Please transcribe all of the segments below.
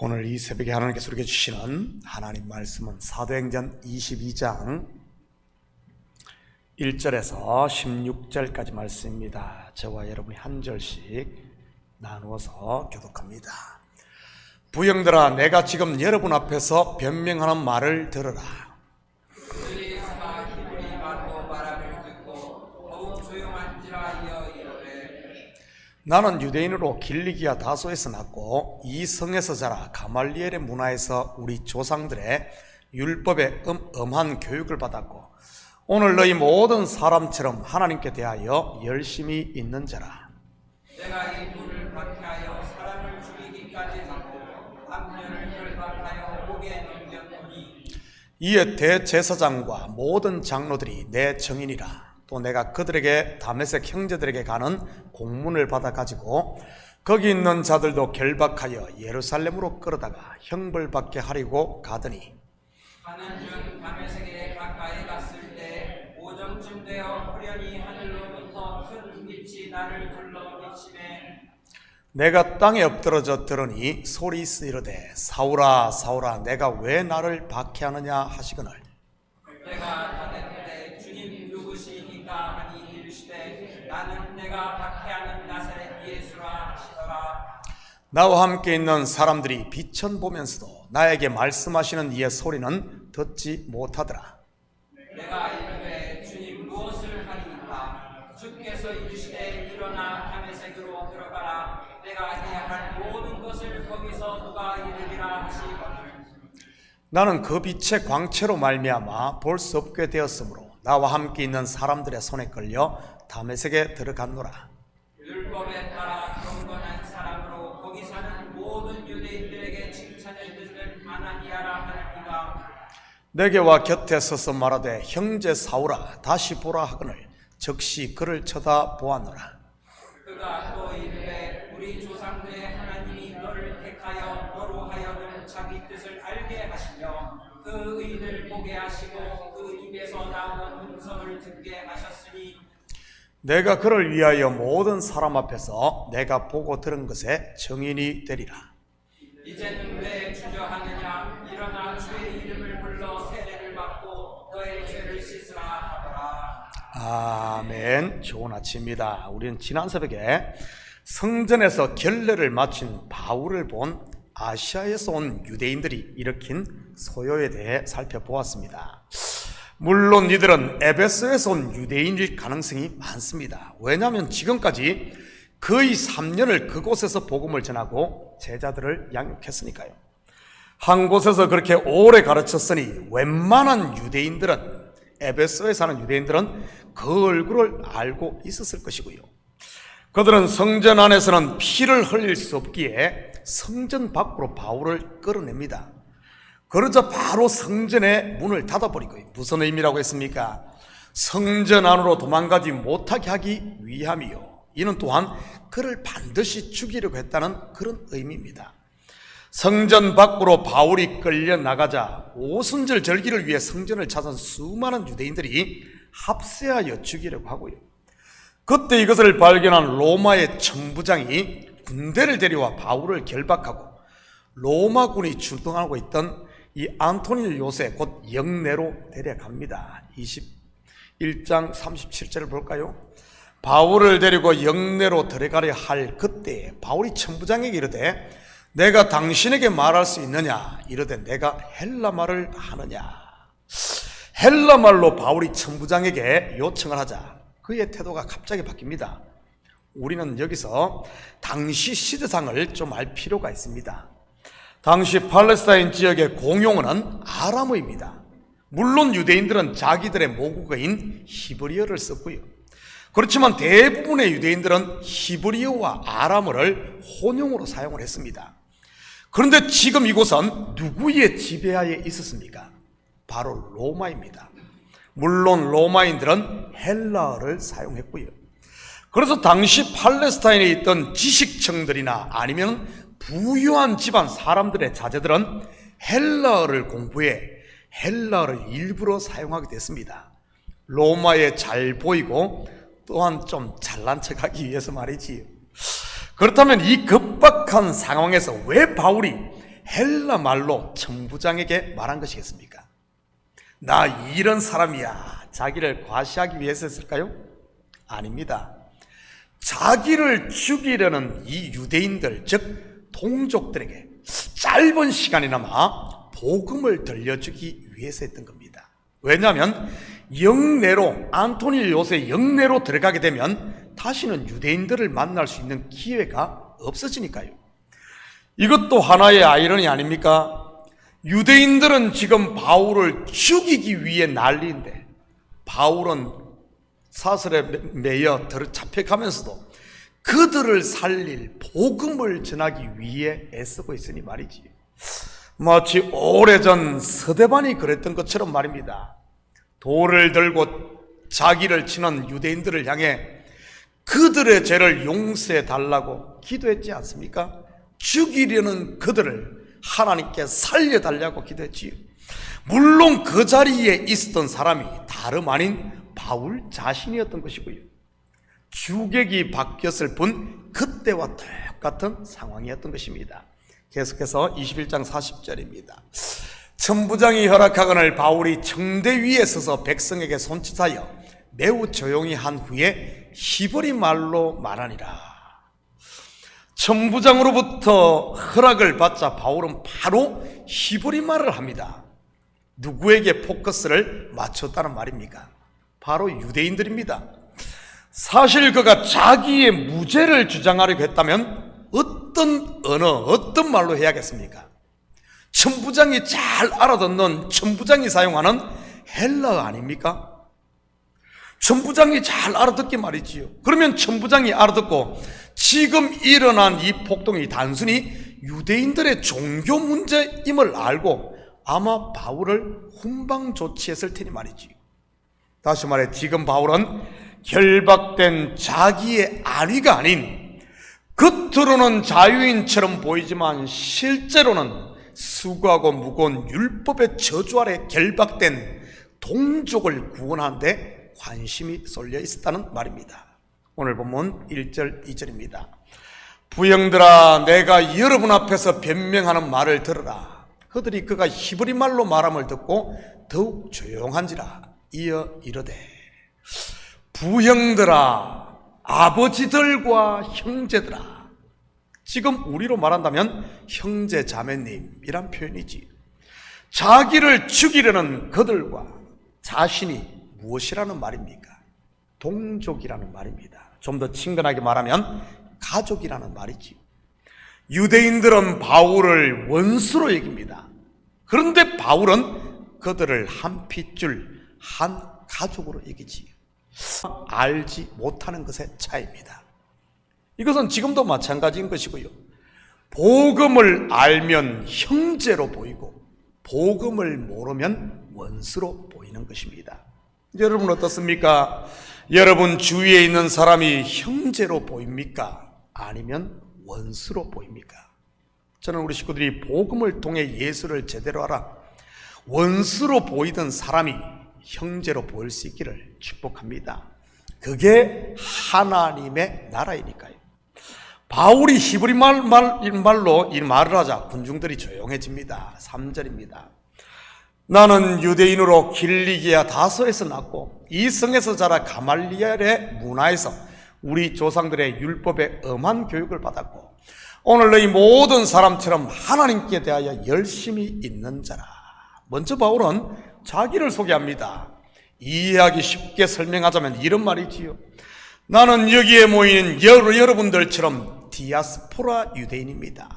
오늘 이 새벽에 하나님께서 우리에게 주시는 하나님 말씀은 사도행전 22장 1절에서 16절까지 말씀입니다. 저와 여러분이 한 절씩 나누어서 교독합니다. 부형들아, 내가 지금 여러분 앞에서 변명하는 말을 들으라. 나는 유대인으로 길리기아 다소에서 났고 이 성에서 자라 가말리엘의 문화에서 우리 조상들의 율법에 엄한 교육을 받았고 오늘 너희 모든 사람처럼 하나님께 대하여 열심히 있는 자라. 내가 이 불을 박해하여 사람을 죽이기까지 하고 악년을 결박하여 목에 넘겼노니 이에 대제사장과 모든 장로들이 내 증인이라. 또 내가 그들에게 다메섹 형제들에게 가는 공문을 받아 가지고 거기 있는 자들도 결박하여 예루살렘으로 끌어다가 형벌받게 하려고 가더니 하는 중 다메섹에 가까이 갔을 때 오정쯤 되어 후련히 하늘로부터 큰 빛이 나를 둘러 비치매 내가 땅에 엎드러져 들으니 소리 있어 이르되 사울아 사울아 내가 왜 나를 박해하느냐 하시거늘 내가 답했되 주님 누구시니까 하니 이르시되 나는 내가 박해하는 나사렛 예수라 하시더라. 나와 함께 있는 사람들이 비천 보면서도 나에게 말씀하시는 이의 소리는 듣지 못하더라. 내가 이르되 주님 무엇을 하리이까 주께서 이르시되 일어나 다메섹으로 들어가라. 내가 해야 할 모든 것을 거기서 누가 이르리라 하시거늘 나는 그 빛의 광채로 말미암아 볼 수 없게 되었으므로 나와 함께 있는 사람들의 손에 끌려 다메섹에 들어갔노라. 율법에 따라 경건한 사람으로 거기 사는 모든 유대인들에게 칭찬을 듣는 아나니아라 하느니가 내게 와 곁에 서서 말하되 형제 사울아 다시 보라 하거늘 즉시 그를 쳐다보았노라. 그가 또 이르되 우리 조상들의 하나님이 너를 택하여 너로 하여금 자기 뜻을 알게 하시며 그 의인을 보게 하시고 그 입에서 나오는 음성을 듣게 하셨으니 내가 그를 위하여 모든 사람 앞에서 내가 보고 들은 것에 증인이 되리라. 이제는 왜 주저하느냐 일어나 주의 이름을 불러 세례를 받고 너의 죄를 씻으라 하더라. 아멘. 좋은 아침입니다. 우리는 지난 새벽에 성전에서 결례를 마친 바울을 본 아시아에서 온 유대인들이 일으킨 소요에 대해 살펴보았습니다. 물론 이들은 에베소에서 온 유대인일 가능성이 많습니다. 왜냐하면 지금까지 거의 3년을 그곳에서 복음을 전하고 제자들을 양육했으니까요. 한 곳에서 그렇게 오래 가르쳤으니 웬만한 유대인들은 에베소에 사는 유대인들은 그 얼굴을 알고 있었을 것이고요. 그들은 성전 안에서는 피를 흘릴 수 없기에 성전 밖으로 바울을 끌어냅니다. 그러자 바로 성전의 문을 닫아버리고요. 무슨 의미라고 했습니까? 성전 안으로 도망가지 못하게 하기 위함이요. 이는 또한 그를 반드시 죽이려고 했다는 그런 의미입니다. 성전 밖으로 바울이 끌려 나가자 오순절 절기를 위해 성전을 찾은 수많은 유대인들이 합세하여 죽이려고 하고요. 그때 이것을 발견한 로마의 천부장이 군대를 데려와 바울을 결박하고 로마군이 출동하고 있던 이 안토니오 요새 곧 영내로 데려갑니다. 21장 37절을 볼까요? 바울을 데리고 영내로 들어가려 할 그때 바울이 천부장에게 이르되 내가 당신에게 말할 수 있느냐? 이르되 내가 헬라말을 하느냐? 헬라말로 바울이 천부장에게 요청을 하자 그의 태도가 갑자기 바뀝니다. 우리는 여기서 당시 시대상을 좀 알 필요가 있습니다. 당시 팔레스타인 지역의 공용어는 아람어입니다. 물론 유대인들은 자기들의 모국어인 히브리어를 썼고요. 그렇지만 대부분의 유대인들은 히브리어와 아람어를 혼용으로 사용을 했습니다. 그런데 지금 이곳은 누구의 지배하에 있었습니까? 바로 로마입니다. 물론 로마인들은 헬라어를 사용했고요. 그래서 당시 팔레스타인에 있던 지식층들이나 아니면 부유한 집안 사람들의 자제들은 헬라어를 공부해 헬라어를 일부러 사용하게 됐습니다. 로마에 잘 보이고 또한 좀 잘난 척하기 위해서 말이지요. 그렇다면 이 급박한 상황에서 왜 바울이 헬라 말로 천부장에게 말한 것이겠습니까? 나 이런 사람이야. 자기를 과시하기 위해서 했을까요? 아닙니다. 자기를 죽이려는 이 유대인들, 즉 동족들에게 짧은 시간이나마 복음을 들려주기 위해서 했던 겁니다. 왜냐하면 영내로, 안토니 요새 영내로 들어가게 되면 다시는 유대인들을 만날 수 있는 기회가 없어지니까요. 이것도 하나의 아이러니 아닙니까? 유대인들은 지금 바울을 죽이기 위해 난리인데 바울은 사슬에 매여 잡혀가면서도 그들을 살릴 복음을 전하기 위해 애쓰고 있으니 말이지. 마치 오래전 서대반이 그랬던 것처럼 말입니다. 돌을 들고 자기를 치는 유대인들을 향해 그들의 죄를 용서해 달라고 기도했지 않습니까? 죽이려는 그들을 하나님께 살려달라고 기도했지요. 물론 그 자리에 있었던 사람이 다름 아닌 바울 자신이었던 것이고요. 주객이 바뀌었을 뿐 그때와 똑같은 상황이었던 것입니다. 계속해서 21장 40절입니다. 천부장이 허락하거늘 바울이 청대 위에 서서 백성에게 손짓하여 매우 조용히 한 후에 히브리 말로 말하니라. 천부장으로부터 허락을 받자 바울은 바로 히브리 말을 합니다. 누구에게 포커스를 맞췄다는 말입니까? 바로 유대인들입니다. 사실 그가 자기의 무죄를 주장하려고 했다면 어떤 언어, 어떤 말로 해야겠습니까? 천부장이 잘 알아듣는 천부장이 사용하는 헬라어 아닙니까? 천부장이 잘 알아듣게 말이지요. 그러면 천부장이 알아듣고 지금 일어난 이 폭동이 단순히 유대인들의 종교 문제임을 알고 아마 바울을 훈방 조치했을 테니 말이지요. 다시 말해 지금 바울은 결박된 자기의 안위가 아닌 겉으로는 자유인처럼 보이지만 실제로는 수고하고 무거운 율법의 저주 아래 결박된 동족을 구원하는데 관심이 쏠려 있었다는 말입니다. 오늘 본문 1절 2절입니다. 부형들아 내가 여러분 앞에서 변명하는 말을 들으라. 그들이 그가 히브리 말로 말함을 듣고 더욱 조용한지라. 이어 이르되 부형들아 아버지들과 형제들아. 지금 우리로 말한다면 형제 자매님이란 표현이지. 자기를 죽이려는 그들과 자신이 무엇이라는 말입니까? 동족이라는 말입니다. 좀 더 친근하게 말하면 가족이라는 말이지. 유대인들은 바울을 원수로 여깁니다. 그런데 바울은 그들을 한 핏줄 한 가족으로 여기지. 알지 못하는 것의 차이입니다. 이것은 지금도 마찬가지인 것이고요. 복음을 알면 형제로 보이고 복음을 모르면 원수로 보이는 것입니다. 여러분 어떻습니까? 여러분 주위에 있는 사람이 형제로 보입니까? 아니면 원수로 보입니까? 저는 우리 식구들이 복음을 통해 예수를 제대로 알아 원수로 보이던 사람이 형제로 보일 수 있기를 축복합니다. 그게 하나님의 나라이니까요. 바울이 히브리 말로 이 말을 하자 군중들이 조용해집니다. 3절입니다. 나는 유대인으로 길리기아 다소에서 났고 이 성에서 자라 가말리엘의 문화에서 우리 조상들의 율법에 엄한 교육을 받았고 오늘 너희 모든 사람처럼 하나님께 대하여 열심히 있는 자라. 먼저 바울은 자기를 소개합니다. 이해하기 쉽게 설명하자면 이런 말이지요. 나는 여기에 모이는 여러분들처럼 디아스포라 유대인입니다.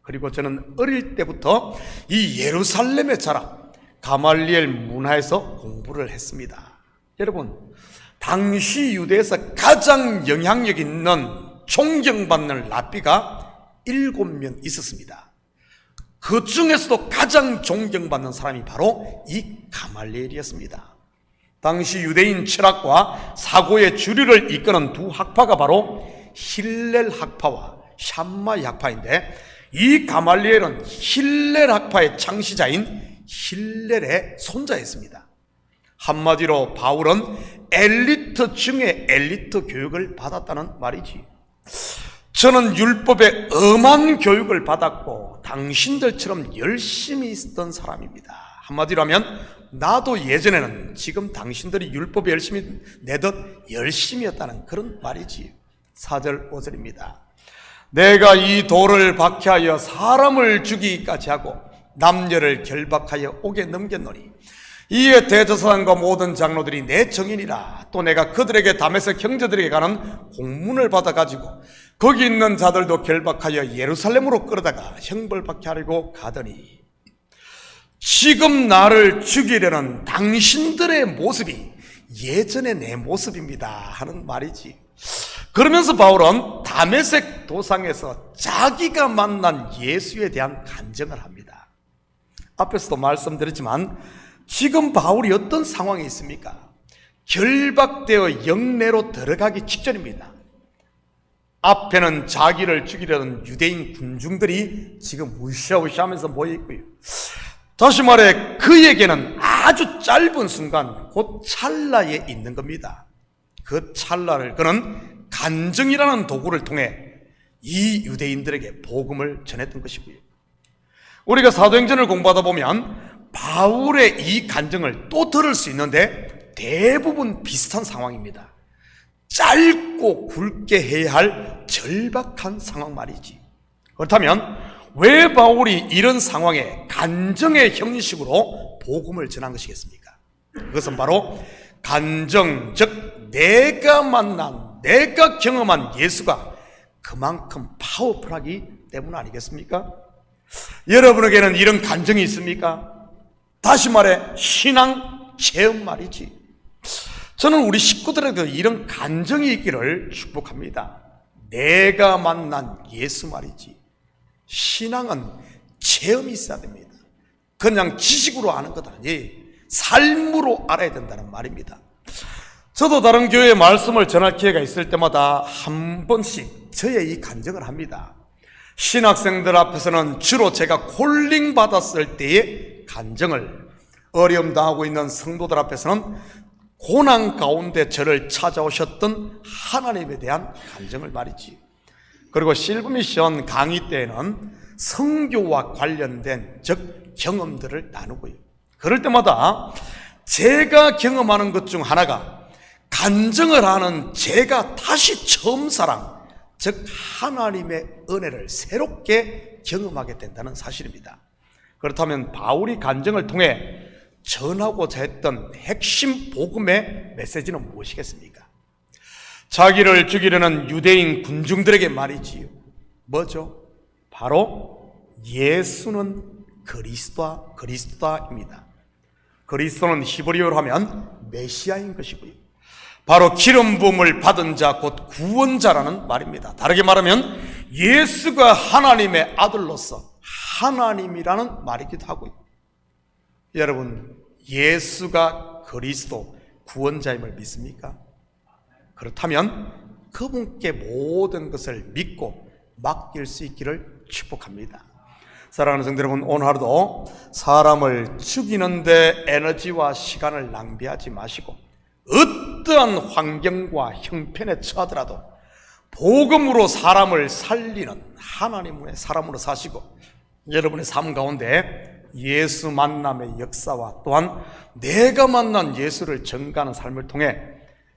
그리고 저는 어릴 때부터 이 예루살렘에 자라 가말리엘 문화에서 공부를 했습니다. 여러분, 당시 유대에서 가장 영향력 있는 존경받는 랍비가 7명 있었습니다. 그 중에서도 가장 존경받는 사람이 바로 이 가말리엘이었습니다. 당시 유대인 철학과 사고의 주류를 이끄는 두 학파가 바로 힐렐 학파와 샴마 학파인데 이 가말리엘은 힐렐 학파의 창시자인 힐렐의 손자였습니다. 한마디로 바울은 엘리트 중에 엘리트 교육을 받았다는 말이지. 저는 율법의 엄한 교육을 받았고 당신들처럼 열심히 있었던 사람입니다. 한마디로 하면 나도 예전에는 지금 당신들이 율법에 열심히 내듯 열심히였다는 그런 말이지요. 4절 5절입니다. 내가 이 돌을 박해하여 사람을 죽이기까지 하고 남녀를 결박하여 옥에 넘겼노니 이에 대제사장과 모든 장로들이 내 정인이라. 또 내가 그들에게 다메섹 형제들에게 가는 공문을 받아가지고 거기 있는 자들도 결박하여 예루살렘으로 끌어다가 형벌받게 하려고 가더니 지금 나를 죽이려는 당신들의 모습이 예전의 내 모습입니다 하는 말이지. 그러면서 바울은 다메섹 도상에서 자기가 만난 예수에 대한 간증을 합니다. 앞에서도 말씀드렸지만 지금 바울이 어떤 상황에 있습니까? 결박되어 영내로 들어가기 직전입니다. 앞에는 자기를 죽이려는 유대인 군중들이 지금 우시아우시하면서 모여있고요. 다시 말해 그에게는 아주 짧은 순간 곧 찰나에 있는 겁니다. 그 찰나를 그는 간증이라는 도구를 통해 이 유대인들에게 복음을 전했던 것이고요. 우리가 사도행전을 공부하다 보면 바울의 이 간증을 또 들을 수 있는데 대부분 비슷한 상황입니다. 짧고 굵게 해야 할 절박한 상황 말이지. 그렇다면 왜 바울이 이런 상황에 간증의 형식으로 복음을 전한 것이겠습니까? 그것은 바로 간증, 즉 내가 만난, 내가 경험한 예수가 그만큼 파워풀하기 때문 아니겠습니까? 여러분에게는 이런 간증이 있습니까? 다시 말해 신앙 체험 말이지. 저는 우리 식구들에게 이런 간증이 있기를 축복합니다. 내가 만난 예수 말이지. 신앙은 체험이 있어야 됩니다. 그냥 지식으로 아는 것 아니 삶으로 알아야 된다는 말입니다. 저도 다른 교회의 말씀을 전할 기회가 있을 때마다 한 번씩 저의 이 간증을 합니다. 신학생들 앞에서는 주로 제가 콜링 받았을 때의 간증을, 어려움 당하고 있는 성도들 앞에서는 고난 가운데 저를 찾아오셨던 하나님에 대한 간증을 말이지. 그리고 실브미션 강의 때에는 성교와 관련된 즉 경험들을 나누고요. 그럴 때마다 제가 경험하는 것 중 하나가 간증을 하는 제가 다시 처음 사랑, 즉 하나님의 은혜를 새롭게 경험하게 된다는 사실입니다. 그렇다면 바울이 간증을 통해 전하고자 했던 핵심 복음의 메시지는 무엇이겠습니까? 자기를 죽이려는 유대인 군중들에게 말이지요. 뭐죠? 바로 예수는 그리스도다입니다. 그리스도는 히브리어로 하면 메시아인 것이고요. 바로 기름 부음을 받은 자 곧 구원자라는 말입니다. 다르게 말하면 예수가 하나님의 아들로서 하나님이라는 말이기도 하고요. 여러분, 예수가 그리스도 구원자임을 믿습니까? 그렇다면 그분께 모든 것을 믿고 맡길 수 있기를 축복합니다. 사랑하는 성도 여러분, 오늘 하루도 사람을 죽이는데 에너지와 시간을 낭비하지 마시고 어떠한 환경과 형편에 처하더라도 복음으로 사람을 살리는 하나님의 사람으로 사시고 여러분의 삶 가운데 예수 만남의 역사와 또한 내가 만난 예수를 전가하는 삶을 통해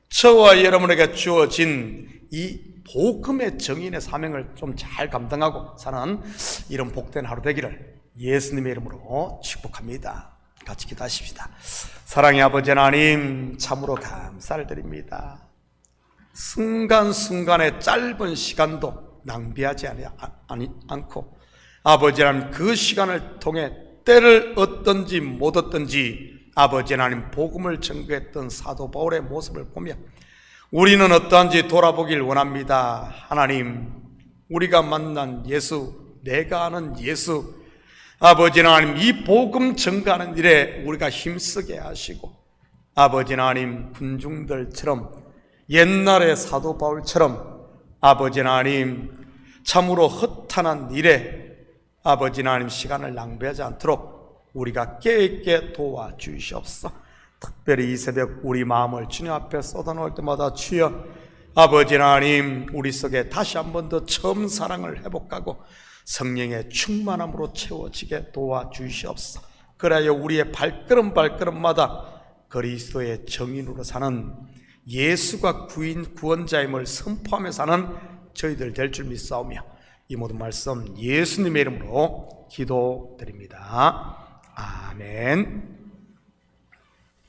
저와 여러분에게 주어진 이 복음의 정인의 사명을 좀 잘 감당하고 사는 이런 복된 하루 되기를 예수님의 이름으로 축복합니다. 같이 기도하십시다. 사랑의 아버지 하나님, 참으로 감사를 드립니다. 순간순간의 짧은 시간도 낭비하지 않고 아버지 하나님, 그 시간을 통해 때를 얻든지 못 얻든지 아버지 하나님 복음을 전거했던 사도 바울의 모습을 보며 우리는 어떠한지 돌아보길 원합니다. 하나님, 우리가 만난 예수, 내가 아는 예수, 아버지 하나님, 이 복음 전가하는 일에 우리가 힘쓰게 하시고 아버지 하나님, 군중들처럼 옛날의 사도 바울처럼 아버지 하나님, 참으로 허탄한 일에 아버지 하나님 시간을 낭비하지 않도록 우리가 깨있게 도와주시옵소서. 특별히 이 새벽 우리 마음을 주님 앞에 쏟아놓을 때마다 주여 아버지 하나님, 우리 속에 다시 한 번 더 처음 사랑을 회복하고 성령의 충만함으로 채워지게 도와주시옵소서. 그래야 우리의 발걸음마다 그리스도의 정인으로 사는, 예수가 구원자임을 선포하며 사는 저희들 될 줄 믿사오며 이 모든 말씀 예수님의 이름으로 기도드립니다. 아멘.